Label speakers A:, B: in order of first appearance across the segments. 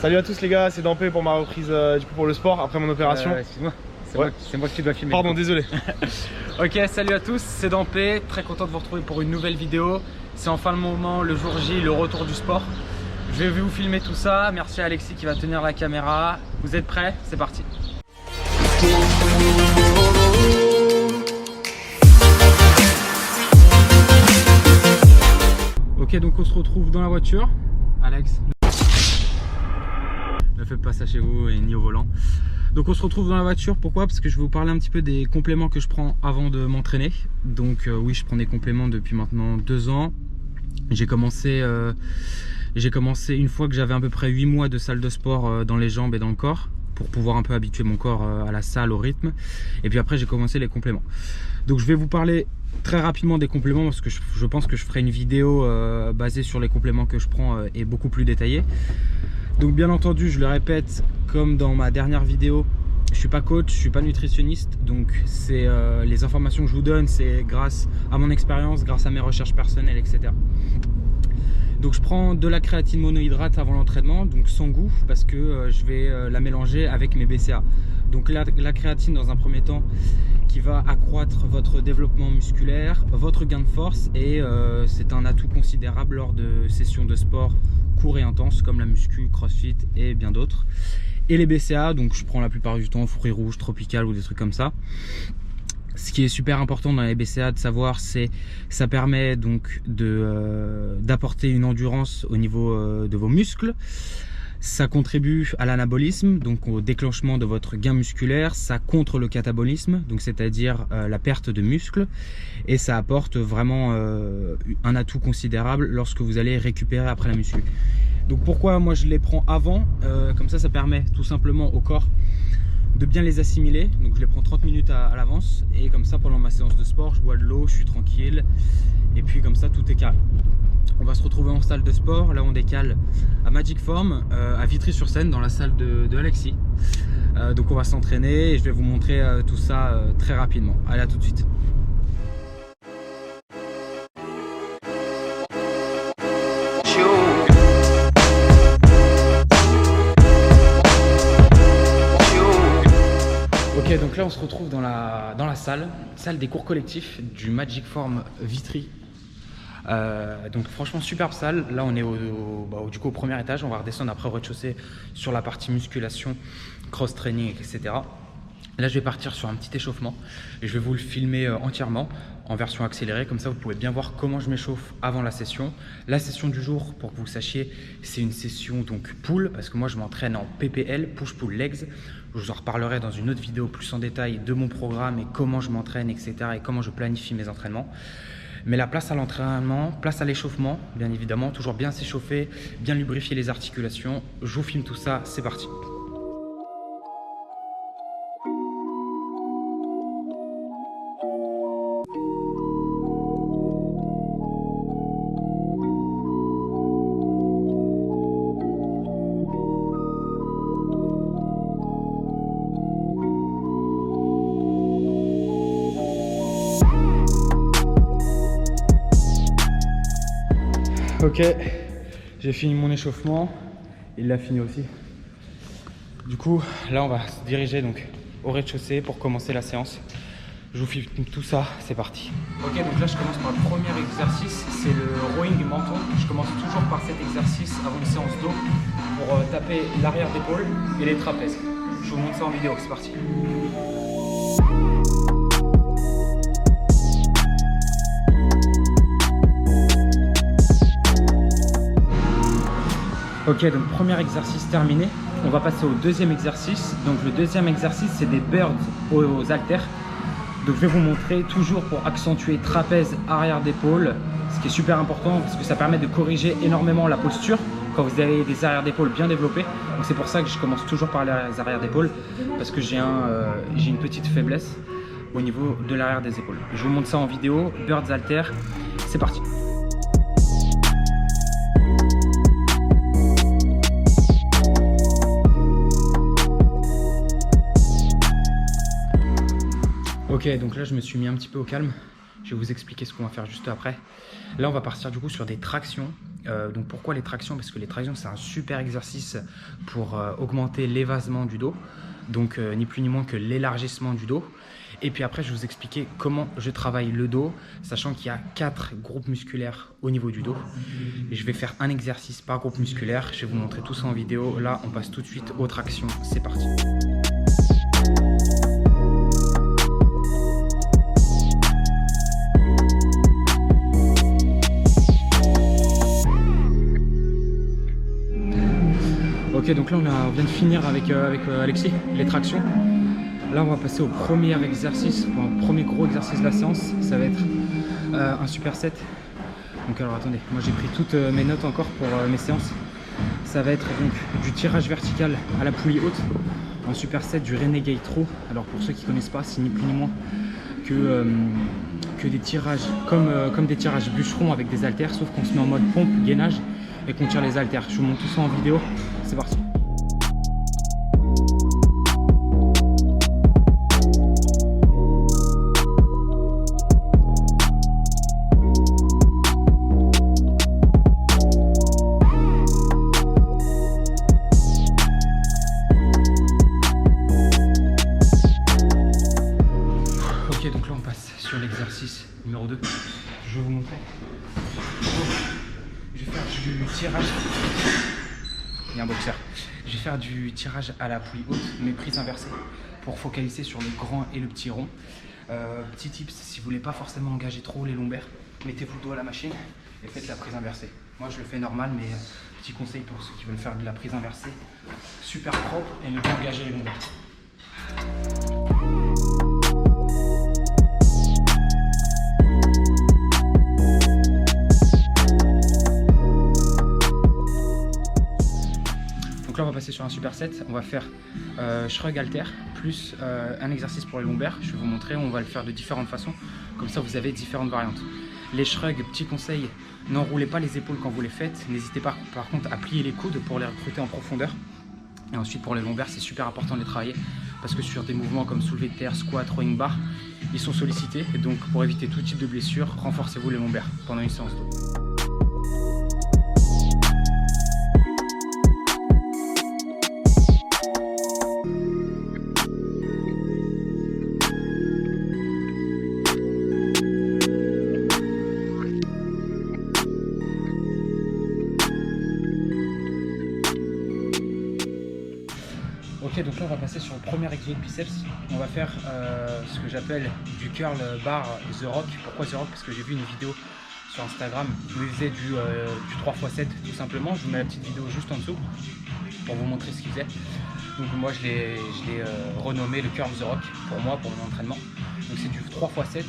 A: Salut à tous les gars, c'est Dampé pour ma reprise du coup pour le sport après mon opération.
B: Excuse-moi, c'est
A: Ouais.
B: moi que tu dois filmer.
A: Pardon, désolé.
B: Ok, salut à tous, c'est Dampé, très content de vous retrouver pour une nouvelle vidéo. C'est enfin le moment, le jour J, le retour du sport. Je vais vous filmer tout ça, merci à Alexis qui va tenir la caméra. Vous êtes prêts? C'est parti. Ok, donc on se retrouve dans la voiture. Alex, ne faites pas ça chez vous et ni au volant. Donc on se retrouve dans la voiture, pourquoi? Parce que je vais vous parler un petit peu des compléments que je prends avant de m'entraîner. Donc oui, je prends des compléments depuis maintenant 2 ans. J'ai commencé une fois que j'avais à peu près 8 mois de salle de sport dans les jambes et dans le corps, pour pouvoir un peu habituer mon corps à la salle, au rythme. Et puis après j'ai commencé les compléments. Donc je vais vous parler très rapidement des compléments parce que je pense que je ferai une vidéo basée sur les compléments que je prends et beaucoup plus détaillée. Donc bien entendu, je le répète comme dans ma dernière vidéo, je suis pas coach, je suis pas nutritionniste, donc c'est les informations que je vous donne, c'est grâce à mon expérience, grâce à mes recherches personnelles, etc. Donc je prends de la créatine monohydrate avant l'entraînement, donc sans goût, parce que je vais la mélanger avec mes BCA. Donc la créatine dans un premier temps qui va accroître votre développement musculaire, votre gain de force, et c'est un atout considérable lors de sessions de sport courts et intenses comme la muscu, crossfit et bien d'autres. Et les BCA, donc je prends la plupart du temps fruits rouges, tropical ou des trucs comme ça. Ce qui est super important dans les BCA de savoir, c'est que ça permet donc d'apporter une endurance au niveau de vos muscles. Ça contribue à l'anabolisme, donc au déclenchement de votre gain musculaire. Ça contre le catabolisme, donc c'est-à-dire la perte de muscle. Et ça apporte vraiment un atout considérable lorsque vous allez récupérer après la muscu. Donc pourquoi moi je les prends avant? Comme ça permet tout simplement au corps de bien les assimiler. Donc je les prends 30 minutes à l'avance, et comme ça pendant ma séance de sport je bois de l'eau, je suis tranquille, et puis comme ça tout est carré. On va se retrouver en salle de sport, là on décale à Magic Form à Vitry-sur-Seine dans la salle de Alexis. Donc on va s'entraîner et je vais vous montrer tout ça très rapidement. Allez, à tout de suite. Ok, donc là on se retrouve dans la salle des cours collectifs du Magic Form Vitry. Donc franchement superbe salle. Là on est du coup au premier étage. On va redescendre après au rez-de-chaussée sur la partie musculation, cross training, etc. Là je vais partir sur un petit échauffement et je vais vous le filmer entièrement en version accélérée, comme ça vous pouvez bien voir comment je m'échauffe avant la session. La session du jour, pour que vous sachiez, c'est une session donc pull, parce que moi je m'entraîne en PPL, push pull legs. Je vous en reparlerai dans une autre vidéo plus en détail de mon programme et comment je m'entraîne, etc. et comment je planifie mes entraînements. Mais la place à l'entraînement, place à l'échauffement, bien évidemment, toujours bien s'échauffer, bien lubrifier les articulations. Je vous filme tout ça, c'est parti. Ok, j'ai fini mon échauffement, il l'a fini aussi. Du coup, là on va se diriger donc au rez-de-chaussée pour commencer la séance. Je vous filme tout ça, c'est parti. Ok, donc là je commence par le premier exercice, c'est le rowing menton. Je commence toujours par cet exercice avant une séance d'eau pour taper l'arrière d'épaule et les trapèzes. Je vous montre ça en vidéo, c'est parti. Ok, donc premier exercice terminé. On va passer au deuxième exercice. Donc le deuxième exercice, c'est des birds aux haltères. Donc je vais vous montrer toujours pour accentuer trapèze, arrière d'épaule, ce qui est super important parce que ça permet de corriger énormément la posture quand vous avez des arrières d'épaule bien développées. Donc c'est pour ça que je commence toujours par les arrières d'épaule, parce que j'ai une petite faiblesse au niveau de l'arrière des épaules. Je vous montre ça en vidéo. Birds haltères, c'est parti. Ok, donc là je me suis mis un petit peu au calme. Je vais vous expliquer ce qu'on va faire juste après. Là on va partir du coup sur des tractions. Donc pourquoi les tractions? Parce que les tractions c'est un super exercice pour augmenter l'évasement du dos, donc ni plus ni moins que l'élargissement du dos. Et puis après je vais vous expliquer comment je travaille le dos, sachant qu'il y a 4 groupes musculaires au niveau du dos. Et je vais faire un exercice par groupe musculaire, je vais vous montrer tout ça en vidéo. Là on passe tout de suite aux tractions, c'est parti. Ok, donc là on vient de finir avec Alexis les tractions. Là on va passer au premier exercice, au premier gros exercice de la séance. Ça va être un superset. Donc alors attendez, moi j'ai pris toutes mes notes encore pour mes séances. Ça va être donc du tirage vertical à la poulie haute, un superset du Renegade Throw. Alors pour ceux qui ne connaissent pas, c'est ni plus ni moins que des tirages comme des tirages bûcherons avec des haltères, sauf qu'on se met en mode pompe, gainage et qu'on tire les haltères. Je vous montre tout ça en vidéo, c'est parti. Ok, donc là on passe sur l'exercice numéro 2. Je vais vous montrer. Je vais faire du tirage. Il y a un boxeur. Je vais faire du tirage à la poulie haute, mais prise inversée, pour focaliser sur le grand et le petit rond. Petit tips, si vous voulez pas forcément engager trop les lombaires, mettez-vous le dos à la machine et faites la prise inversée. Moi je le fais normal, mais petit conseil pour ceux qui veulent faire de la prise inversée, super propre et ne pas engager les lombaires. Donc là on va passer sur un superset, on va faire shrug halter plus un exercice pour les lombaires. Je vais vous montrer, on va le faire de différentes façons, comme ça vous avez différentes variantes. Les shrugs, petit conseil, n'enroulez pas les épaules quand vous les faites, n'hésitez pas par contre à plier les coudes pour les recruter en profondeur. Et ensuite pour les lombaires c'est super important de les travailler, parce que sur des mouvements comme soulevé de terre, squat, rowing bar, ils sont sollicités, et donc pour éviter tout type de blessure, renforcez-vous les lombaires pendant une séance d'eau. Ok, donc là on va passer sur le premier exo de biceps. On va faire ce que j'appelle du curl bar The Rock. Pourquoi The Rock? Parce que j'ai vu une vidéo sur Instagram où il faisait du 3x7 tout simplement. Je vous mets la petite vidéo juste en dessous pour vous montrer ce qu'il faisait. Donc moi je l'ai renommé le curl The Rock pour moi, pour mon entraînement. Donc c'est du 3x7.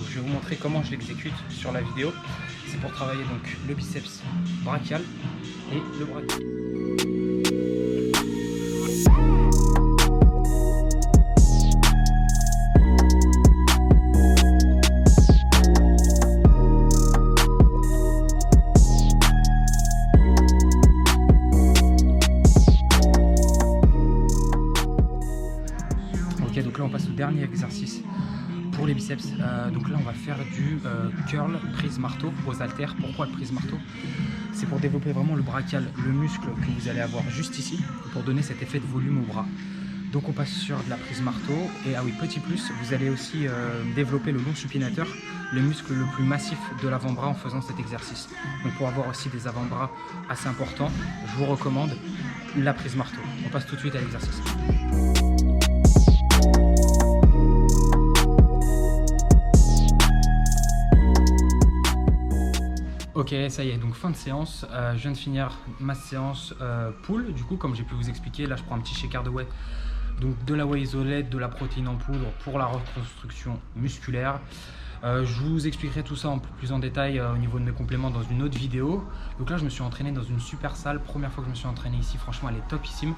B: Je vais vous montrer comment je l'exécute sur la vidéo. C'est pour travailler donc le biceps brachial et le brachial. Ok, donc là on passe au dernier exercice pour les biceps. Donc là on va faire du curl prise marteau aux haltères. Pourquoi le prise marteau? C'est pour développer vraiment le brachial, le muscle que vous allez avoir juste ici, pour donner cet effet de volume au bras. Donc on passe sur de la prise marteau. Et ah oui, petit plus, vous allez aussi développer le long supinateur, le muscle le plus massif de l'avant-bras en faisant cet exercice. Donc pour avoir aussi des avant-bras assez importants, je vous recommande la prise marteau. On passe tout de suite à l'exercice. Ok, ça y est, donc fin de séance. Je viens de finir ma séance pool. Du coup, comme j'ai pu vous expliquer, là je prends un petit shaker de whey. Donc de la whey isolate, de la protéine en poudre pour la reconstruction musculaire. Je vous expliquerai tout ça un peu plus en détail au niveau de mes compléments dans une autre vidéo. Donc là je me suis entraîné dans une super salle, première fois que je me suis entraîné ici, franchement elle est topissime.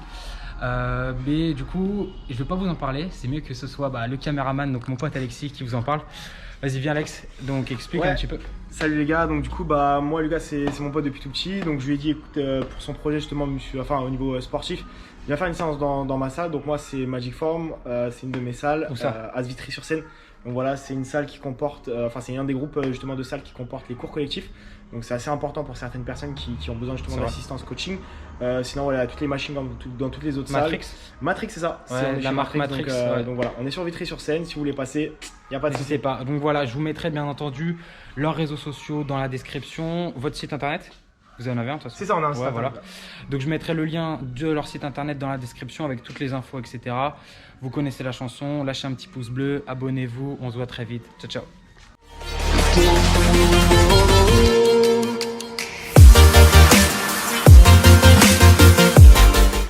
B: Mais du coup je vais pas vous en parler, c'est mieux que ce soit le caméraman, donc mon pote Alexis qui vous en parle. Vas-y viens Alex, donc explique un petit peu.
A: Salut les gars, donc du coup moi le gars c'est mon pote depuis tout petit, donc je lui ai dit écoute pour son projet justement au niveau sportif, viens faire une séance dans ma salle. Donc moi c'est Magic Form, c'est une de mes salles, à Vitry-sur-Seine. Donc voilà, c'est une salle qui comporte, enfin c'est un des groupes justement de salles qui comporte les cours collectifs. Donc c'est assez important pour certaines personnes qui ont besoin justement d'assistance coaching. Sinon voilà, toutes les machines dans toutes les autres
B: Matrix.
A: salles. Matrix, c'est ça.
B: Ouais, la marque Matrix.
A: Donc voilà, on est sur Vitry-sur-Seine. Si vous voulez passer, il n'y a pas de souci.
B: N'hésitez pas. Donc voilà, je vous mettrai bien entendu leurs réseaux sociaux dans la description, votre site internet. Vous en avez un de toute façon.
A: C'est ça, on a un site
B: voilà.
A: internet.
B: Donc je mettrai le lien de leur site internet dans la description avec toutes les infos, etc. Vous connaissez la chanson, lâchez un petit pouce bleu, abonnez-vous, on se voit très vite. Ciao, ciao.